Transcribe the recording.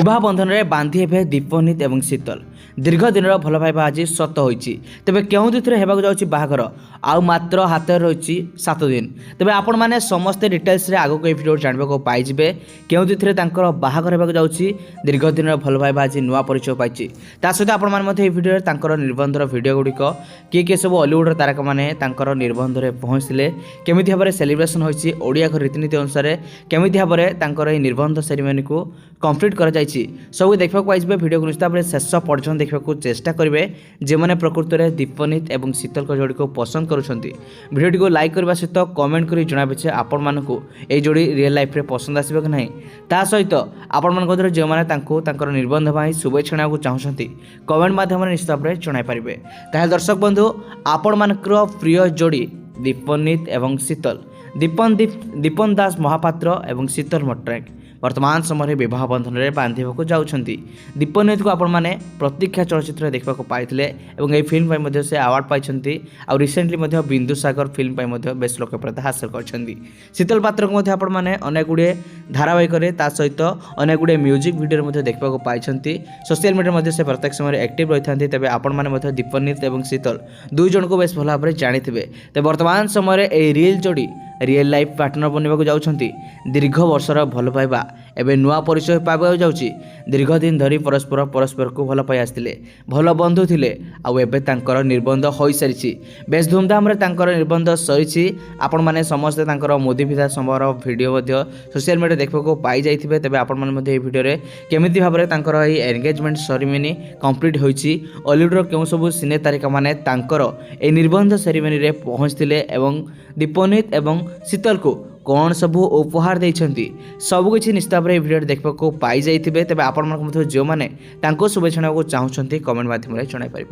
विवाह बंधन में बांधि हे दीपनीत और शीतल दीर्घ दिन भल पाइबा आज सत होती तेज क्यों तिथि होगा जाऊँगी बाहागर आउ मात्र हाथ रही 7 दिन तेज आपण मैंने समस्ते डिटेल्स आगक ये भिडियो जानवा पाइबे क्यों तिथि बाहागर होगा जाऊँगी दीर्घ दिन भल पाइबा आज नुआ परिचय पाई सहित आपड़ निबंधर भिडियो गुड़िक किए सब हॉलीवुड तारका मैंने निबंध में पहुँचते केमी भाव में सेलिब्रेशन होती ओडिया रीतिनीति अनुसार केमी भाव में निबंध सेरेमनी को कंप्लीट कर सब देखा पाइबे भिडियो को निश्चित भाव शेष पर्यटन देखा चेष्टा करेंगे जो मैंने प्रकृत में दीपनीत और शीतल जोड़ी को पसंद करुँच को लाइक करने सहित कमेंट कर जनाबे आपण मानक ये जोड़ी रियल लाइफ रे पसंद आसो कि ना ता सहित आपण मान जो मैंने निबंध शुभेच्छा चाहते कमेंट मध्यम निश्चित भाव में जनईपारे ताल दर्शक बंधु आपण मानकर प्रिय जोड़ी दीपनीत और शीतल दीपन दास महापात्र और शीतल मट्टनायक वर्तमान समय विवाह बंधन में बांधक जाऊँगी दीपनीत को आपण मैंने प्रतीक्षा चलचित्र देखा पाई और ये फिल्म से अवार्ड पाई आ रिसेंटली बिंदुसागर फिल्म बेस लोकप्रियता हासिल कर शीतल पात्र को मैंने अनेक गुड़े धारावाहिक सहित अनेक गुड़े म्यूजिक भिडियो देखा पाई सोशल मीडिया से प्रत्येक समय एक्टिव रही था तेज आपण मैंने दीपनीत और शीतल दुई जन को बेस भल भाव में जानी थे तेज वर्तमान समय ये रियल जोड़ी रियल लाइफ पार्टनर बनवाक जाऊँगी दीर्घ वर्षर भल पाइबा एवं नुआ परिचय पाइबा जाऊँगी दीर्घ दिन धरी परस्पर को भल पाई आसते भल बंधु थे आउ निबंध हो सारी बेस धूमधाम निबंध सरी आपण मैंने समस्ते मोदी फिदा समय भिडियो सोशल मीडिया देखा पाई जाइए तेज आपण मैंने भिडियो केमी भाव में एंगेजमेंट सेरेमनी कंप्लीट होती हॉलीवुड क्यों सब सिने तारिका मैंने निबंध सेरेमनी रे पहुँचते दीपनीत और शीतल को कौन सब उपहार देइछंती सबकि निश्चित भाव में भिडियो देखा पाई जाइए तेज आपण जो मैंने शुभेच्छा चाहते कमेंट मध्यम जनईपारे।